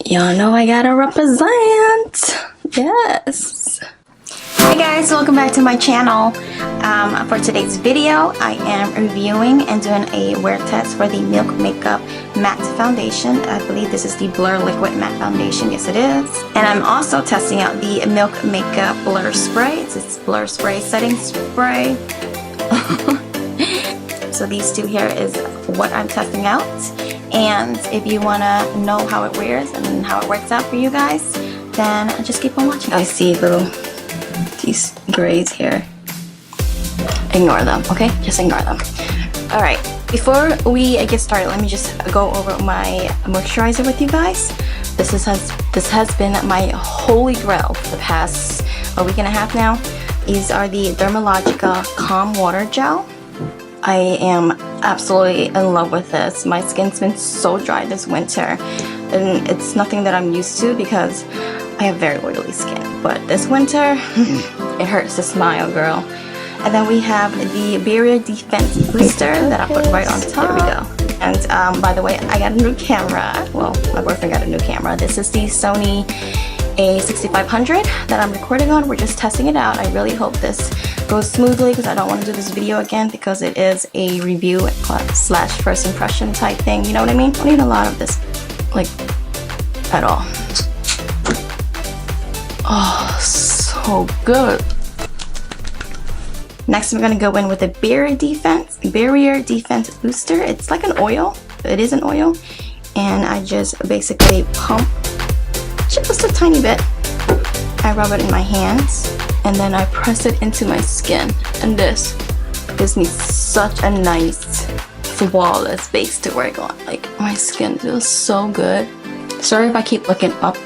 Y'all know I gotta represent. Yes. Hey guys, welcome back to my channel. For today's video, I am reviewing and doing a wear test for the Milk Makeup Matte Foundation. I believe this is the Blur Liquid Matte Foundation. Yes, it is. And I'm also testing out the Milk Makeup Blur Spray. It's this Blur Spray Setting Spray. So these two here is what I'm testing out. And if you want to know how it wears and how it works out for you guys, then just keep on watching. I see these grays here. Ignore them, okay? Just ignore them. Alright, before we get started, let me just go over my moisturizer with you guys. This has been my holy grail for the past a week and a half now. These are the Dermalogica Calm Water Gel. I am absolutely in love with this. My skin's been so dry this winter, and it's nothing that I'm used to because I have very oily skin. But this winter, it hurts to smile, girl. And then we have the Barrier Defense Booster that I put right on top. There we go. And by the way, I got a new camera. Well, my boyfriend got a new camera. This is the Sony A6500 that I'm recording on. We're just testing it out. I really hope this goes smoothly because I don't want to do this video again because it is a review slash first impression type thing. You know what I mean? I don't need a lot of this, like, at all. Oh, so good. Next, I'm going to go in with the Barrier Defense Booster. It's like an oil. It is an oil. And I just basically pump just a tiny bit. I rub it in my hands. And then I press it into my skin. And this gives me such a nice, flawless base to work on. Like, my skin feels so good. Sorry if I keep looking up,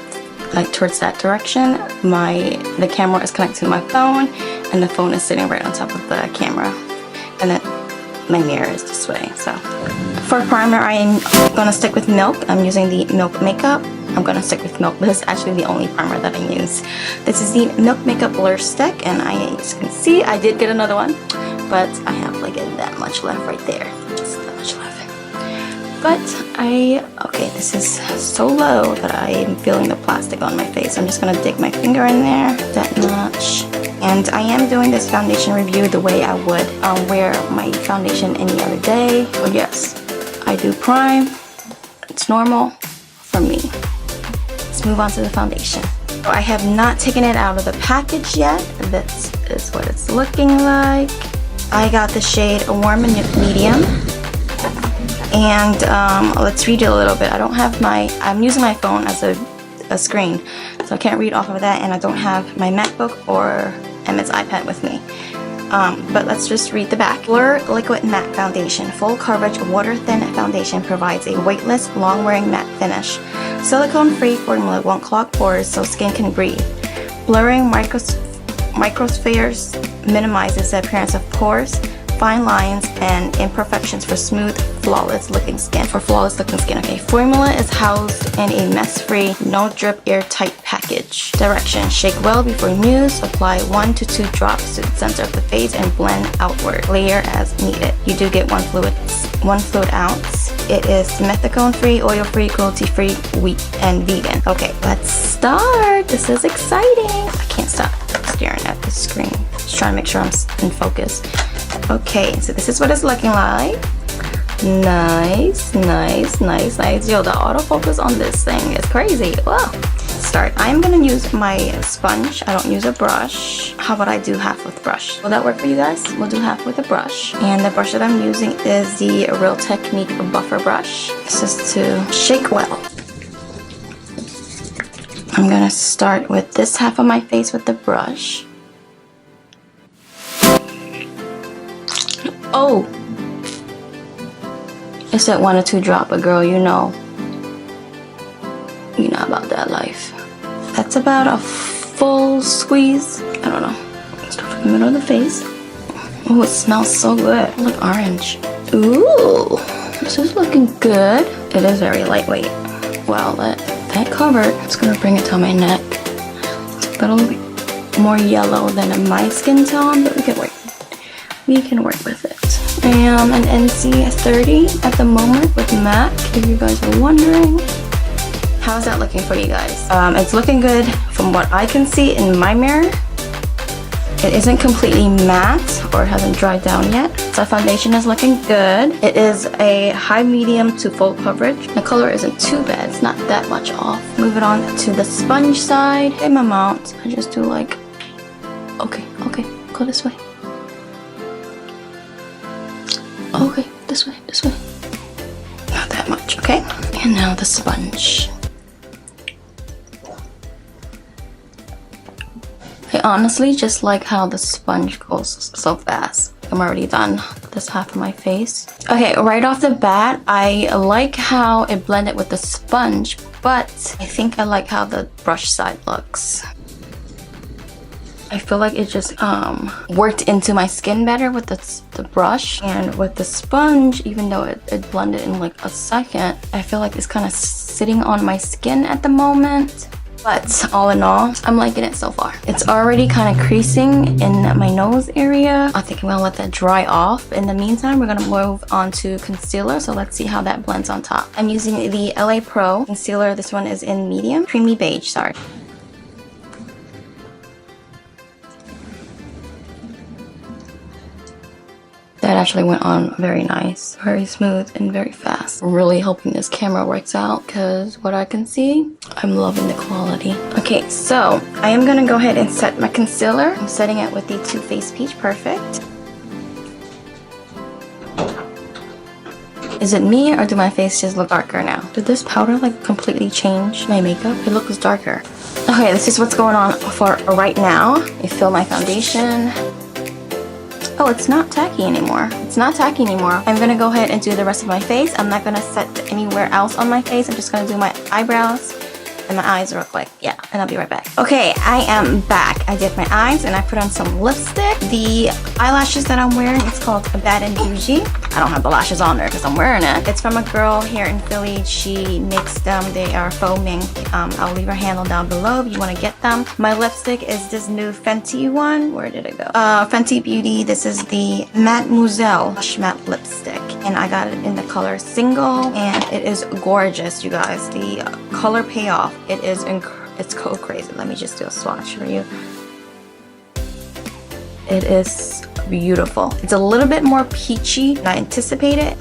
like towards that direction. The camera is connected to my phone, and the phone is sitting right on top of the camera, and then my mirror is this way. So for primer, I am gonna stick with Milk. I'm using the Milk Makeup. I'm gonna stick with Milk. This is actually the only primer that I use. This is the Milk Makeup Blur Stick, and as you can see, I did get another one, but I have like that much left right there. Just that much left. But okay, this is so low that I am feeling the plastic on my face. I'm just gonna dig my finger in there that much. And I am doing this foundation review the way I would wear my foundation any other day. So yes, I do prime. It's normal for me. Let's move on to the foundation. So I have not taken it out of the package yet. This is what it's looking like. I got the shade Warm and Medium. And let's read it a little bit. I'm using my phone as a screen, so I can't read off of that, and I don't have my MacBook or Emmett's iPad with me. But let's just read the back. Blur Liquid Matte Foundation. Full coverage, water-thin foundation provides a weightless, long-wearing matte finish. Silicone-free formula won't clog pores so skin can breathe. Blurring microspheres minimizes the appearance of pores, fine lines, and imperfections for smooth, flawless looking skin. Okay, formula is housed in a mess-free, no drip, airtight package. Direction: shake well before use. Apply 1 to 2 drops to the center of the face and blend outward. Layer as needed. You do get one fluid ounce. It is methicone-free, oil-free, cruelty-free, wheat, and vegan. Okay, let's start. This is exciting. I can't stop staring at the screen. Just trying to make sure I'm in focus. Okay, so this is what it's looking like. Nice. Yo, the autofocus on this thing is crazy. Wow. Start. I'm gonna use my sponge. I don't use a brush. How about I do half with brush? Will that work for you guys? We'll do half with a brush. And the brush that I'm using is the Real Technique Buffer Brush. This is to shake well. I'm gonna start with this half of my face with the brush. Oh, it's that 1 or 2 drop, but girl, you know about that life. That's about a full squeeze. I don't know. Start in the middle of the face. Oh, it smells so good. Look, orange. Ooh, this is looking good. It is very lightweight. Well, that covered. I'm just gonna bring it to my neck. It's a little bit more yellow than my skin tone, but we can work with it. I am an NC 30 at the moment with MAC, if you guys are wondering. How How's that looking for you guys? It's looking good from what I can see in my mirror. It isn't completely matte or hasn't dried down yet. So foundation is looking good. It is a high medium to full coverage. The color isn't too bad. It's not that much off. Move it on to the sponge side. Same amount. I just do like, okay, go this way. Okay, this way. Not that much, okay? And now the sponge. I honestly just like how the sponge goes so fast. I'm already done this half of my face. Okay, right off the bat, I like how it blended with the sponge, but I think I like how the brush side looks. I feel like it just worked into my skin better with the brush, and with the sponge, even though it blended in like a second, I feel like it's kind of sitting on my skin at the moment. But all in all, I'm liking it so far. It's already kind of creasing in my nose area. I think I'm gonna let that dry off. In the meantime, we're gonna move on to concealer. So let's see how that blends on top. I'm using the LA Pro concealer. This one is in medium, creamy beige, sorry. That actually went on very nice, very smooth and very fast. I'm really hoping this camera works out because what I can see, I'm loving the quality. Okay, so I am gonna go ahead and set my concealer. I'm setting it with the Too Faced Peach Perfect. Is it me or do my face just look darker now? Did this powder like completely change my makeup? It looks darker. Okay, this is what's going on for right now. I fill my foundation. Oh, it's not tacky anymore. It's not tacky anymore. I'm gonna go ahead and do the rest of my face. I'm not gonna set anywhere else on my face. I'm just gonna do my eyebrows and my eyes real quick. Yeah, and I'll be right back. Okay, I am back. I did my eyes and I put on some lipstick. The eyelashes that I'm wearing, it's called Bad and Boujie. I don't have the lashes on there because I'm wearing it. It's from a girl here in Philly. She makes them. They are faux mink. I'll leave her handle down below if you want to get them. My lipstick is this new Fenty one. Where did it go? Fenty Beauty. This is the Mademoiselle Blush Matte Lipstick. And I got it in the color Single. And it is gorgeous, you guys. The color payoff. It is it's so crazy. Let me just do a swatch for you. It is beautiful. It's a little bit more peachy than I anticipated.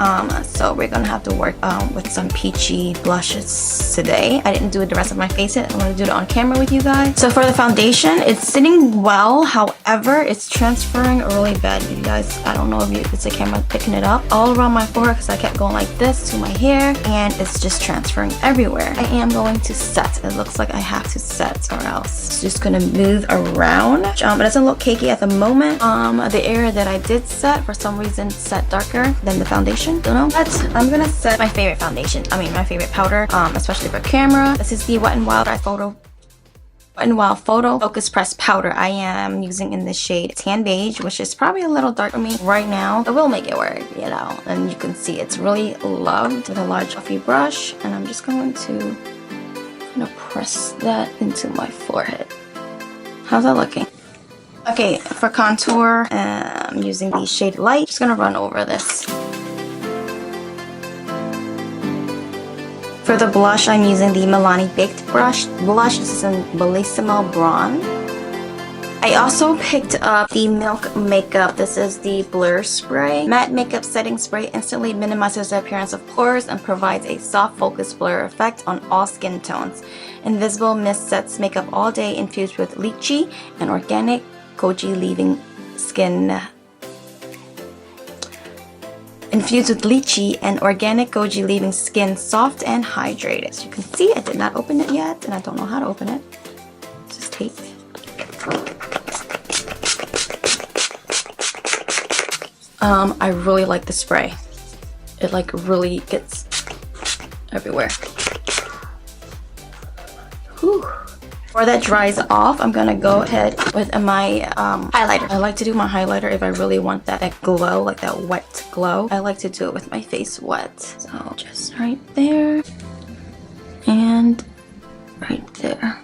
So we're gonna have to work with some peachy blushes today. I didn't do it the rest of my face yet. I'm gonna do it on camera with you guys. So for the foundation, it's sitting well. However, it's transferring really bad. You guys, I don't know if it's a camera picking it up all around my forehead because I kept going like this to my hair and it's just transferring everywhere. I am going to set. It looks like I have to set or else it's just gonna move around. It doesn't look cakey at the moment. The area that I did set for some reason set darker than the foundation. Don't know, but I'm gonna set my favorite foundation. I mean my favorite powder, especially for camera. This is the Wet n Wild Photo Focus Press Powder. I am using in the shade Tan Beige, which is probably a little dark for me right now. I will make it work, you know. And you can see it's really loved with a large fluffy brush, and I'm just going to press that into my forehead. How's that looking? Okay, for contour, I'm using the shade Light. Just gonna run over this. For the blush, I'm using the Milani Baked Blush. This is in Bellissimo Bronze. I also picked up the Milk Makeup. This is the Blur Spray. Matte Makeup Setting Spray instantly minimizes the appearance of pores and provides a soft focus blur effect on all skin tones. Invisible Mist sets makeup all day infused with lychee and organic goji, leaving skin soft and hydrated. As you can see, I did not open it yet, and I don't know how to open it. Just tape. I really like the spray. It like really gets everywhere. Whew. Before that dries off, I'm gonna go ahead with my highlighter. I like to do my highlighter if I really want that glow, like that wet glow. I like to do it with my face wet. So just right there and right there.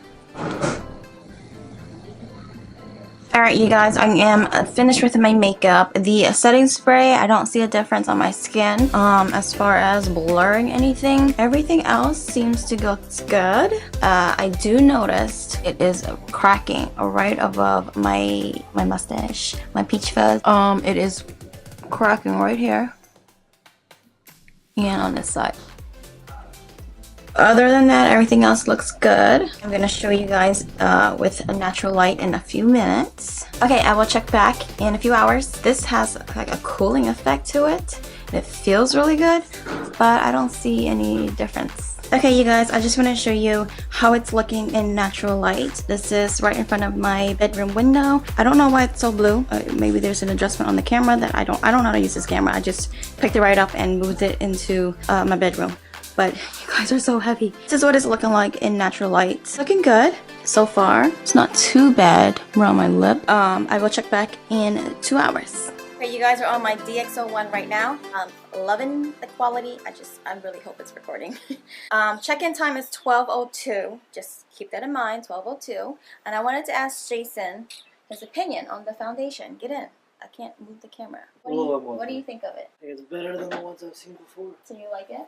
Alright you guys, I am finished with my makeup. The setting spray, I don't see a difference on my skin. As far as blurring anything, everything else seems to go good. I do notice it is cracking right above my mustache, my peach fuzz. It is cracking right here and on this side. Other than that, everything else looks good. I'm gonna show you guys with a natural light in a few minutes. Okay, I will check back in a few hours. This has like a cooling effect to it. It feels really good, but I don't see any difference. Okay, you guys, I just want to show you how it's looking in natural light. This is right in front of my bedroom window. I don't know why it's so blue. Maybe there's an adjustment on the camera that I don't know how to use this camera. I just picked it right up and moved it into my bedroom. But you guys are so heavy. This is what it's looking like in natural light. It's looking good so far. It's not too bad around my lip. I will check back in 2 hours. Okay, you guys are on my DxO1 right now. Loving the quality. I really hope it's recording. Check-in time is 12:02. Just keep that in mind, 12:02. And I wanted to ask Jason his opinion on the foundation. Get in. I can't move the camera. What do you think of it? I think it's better than the ones I've seen before. So you like it?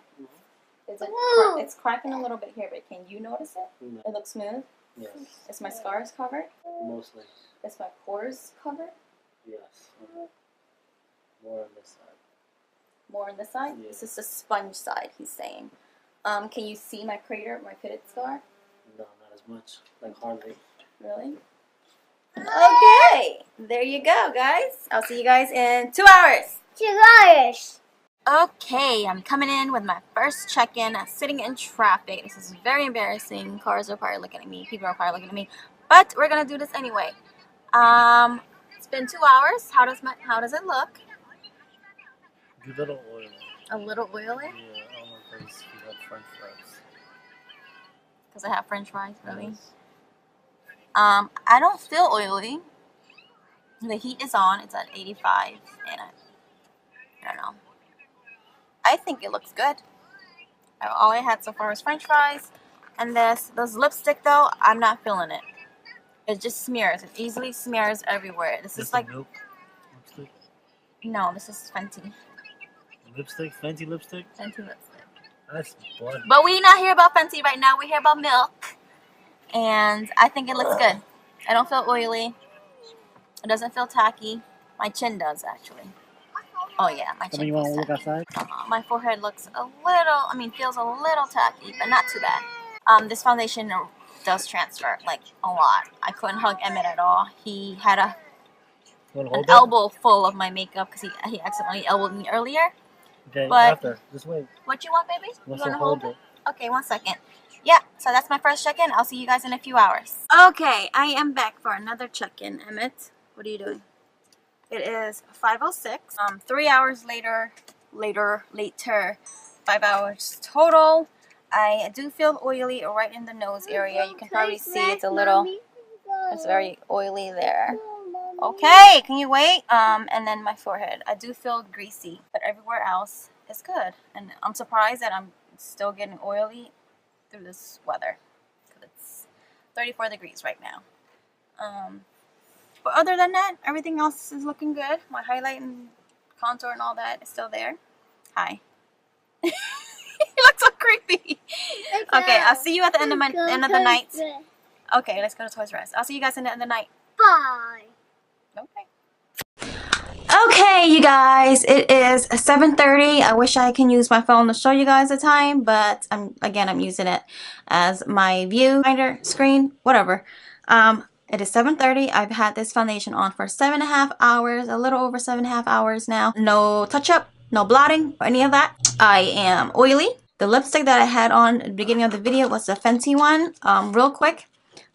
It's cracking a little bit here, but can you notice it? No. It looks smooth? Yes. Is my scars covered? Mostly. Is my pores covered? Yes. More on this side. More on this side? Yeah. This is the sponge side, he's saying. Can you see my crater, my pitted scar? No, not as much. Like hardly. Really? Okay! There you go, guys. I'll see you guys in 2 hours. 2 hours! Okay, I'm coming in with my first check-in, sitting in traffic. This is very embarrassing. Cars are probably looking at me. People are probably looking at me. But we're gonna do this anyway. It's been 2 hours. How does it look? A little oily. A little oily? Yeah, almost because you have French fries. Because I have French fries, really? Yes. I don't feel oily. The heat is on. It's at 85, and I don't know. I think it looks good. All I had so far was French fries. And those lipstick though, I'm not feeling it. It just smears. It easily smears everywhere. This is like milk lipstick? No, this is Fenty. Lipstick? Fenty lipstick? Fenty lipstick. That's blood. But we not here about Fenty right now. We're here about milk. And I think it looks good. I don't feel oily. It doesn't feel tacky. My chin does actually. Oh yeah, my chin. You want to look outside? My forehead looks feels a little tacky, but not too bad. This foundation does transfer like a lot. I couldn't hug Emmett at all. He had an elbow full of my makeup because he accidentally elbowed me earlier. Okay, but after. Just wait. What you want, baby? You want to hold it? it? Okay, 1 second. Yeah, so that's my first check-in. I'll see you guys in a few hours. Okay, I am back for another check-in. Emmett, what are you doing? It is 5:06. 3 hours later, 5 hours total. I do feel oily right in the nose area. You can probably see it's it's very oily there. Okay, can you wait? And then my forehead. I do feel greasy, but everywhere else is good. And I'm surprised that I'm still getting oily through this weather. Because it's 34 degrees right now. But other than that, everything else is looking good. My highlight and contour and all that is still there. Hi. You look so creepy. Okay, I'll see you at the end of the night. Okay, let's go to Toys R Us. I'll see you guys in the end of the night. Bye. Okay. Okay, you guys, it is 7:30. I wish I can use my phone to show you guys the time, but I'm using it as my viewfinder screen, whatever. It is 7:30. I've had this foundation on for 7.5 hours, a little over 7.5 hours now. No touch-up, no blotting, or any of that. I am oily. The lipstick that I had on at the beginning of the video was the Fenty one. Real quick,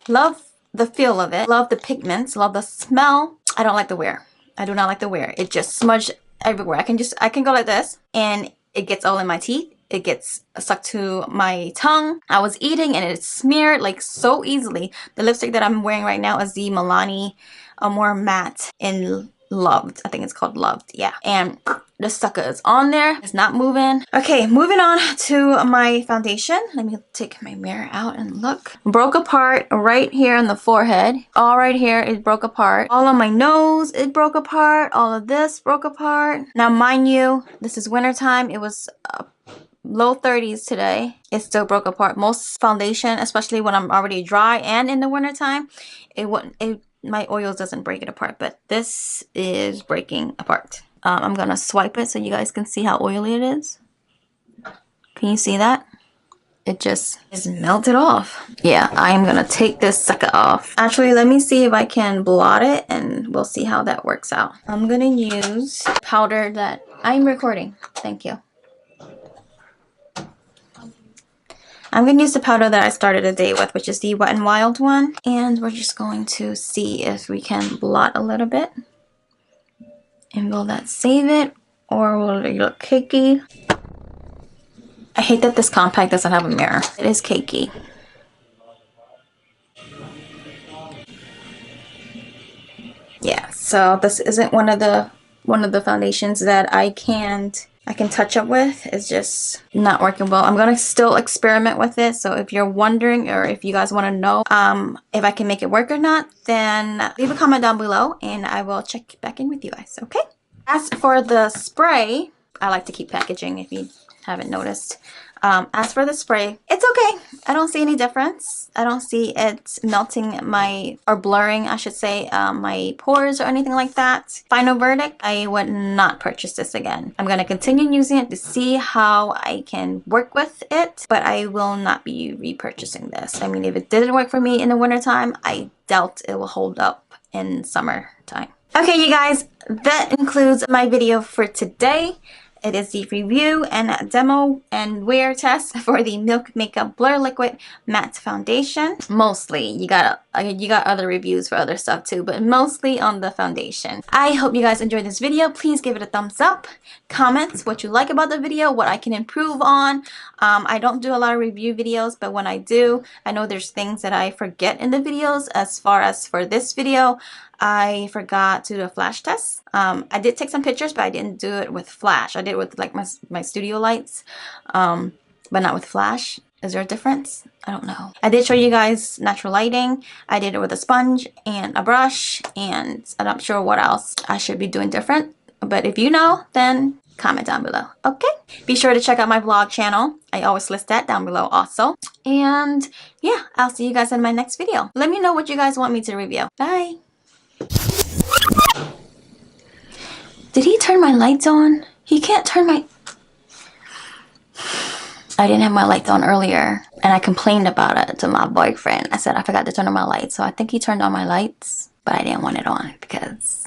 love the feel of it. Love the pigments. Love the smell. I don't like the wear. I do not like the wear. It just smudged everywhere. I can go like this, and it gets all in my teeth. It gets stuck to my tongue. I was eating and it smeared like so easily. The lipstick that I'm wearing right now is the Milani more matte in Loved. I think it's called Loved. Yeah. And the sucker is on there. It's not moving. Okay, moving on to my foundation. Let me take my mirror out and look. Broke apart right here on the forehead. All right here, it broke apart. All on my nose, it broke apart. All of this broke apart. Now, mind you, this is wintertime. It was low 30s today. It still broke apart. Most foundation, especially when I'm already dry and in the wintertime, my oils doesn't break it apart, but this is breaking apart. I'm gonna swipe it so you guys can see how oily it is. Can you see that? It just is melted off. Yeah, I'm gonna take this sucker off. Actually, let me see if I can blot it and we'll see how that works out. I'm gonna use powder that I'm recording. Thank you. I'm going to use the powder that I started the day with, which is the Wet n Wild one. And we're just going to see if we can blot a little bit. And will that save it? Or will it look cakey? I hate that this compact doesn't have a mirror. It is cakey. Yeah, so this isn't one of the foundations that I can touch up with. It's just not working well. I'm gonna still experiment with it. So if you're wondering, or if you guys want to know if I can make it work or not, then leave a comment down below and I will check back in with you guys. Okay. As for the spray, I like to keep packaging if you haven't noticed. As for the spray, it's okay. I don't see any difference. I don't see it melting or blurring, I should say, my pores or anything like that. Final verdict, I would not purchase this again. I'm going to continue using it to see how I can work with it, but I will not be repurchasing this. I mean, if it didn't work for me in the wintertime, I doubt it will hold up in summertime. Okay, you guys, that includes my video for today. It is the review and demo and wear test for the Milk Makeup Blur Liquid Matte Foundation. Mostly, you got other reviews for other stuff too, but mostly on the foundation. I hope you guys enjoyed this video. Please give it a thumbs up. Comment what you like about the video, what I can improve on. I don't do a lot of review videos, but when I do, I know there's things that I forget in the videos. As far as for this video, I forgot to do a flash test. I did take some pictures, but I didn't do it with flash. I did it with like my studio lights, but not with flash. Is there a difference? I don't know. I did show you guys natural lighting. I did it with a sponge and a brush, and I'm not sure what else I should be doing different. But if you know, then comment down below. Okay? Be sure to check out my vlog channel. I always list that down below also. And yeah, I'll see you guys in my next video. Let me know what you guys want me to review. Bye! Did he turn my lights on? He can't turn my... I didn't have my lights on earlier, and I complained about it to my boyfriend. I said I forgot to turn on my lights, so I think he turned on my lights, but I didn't want it on because...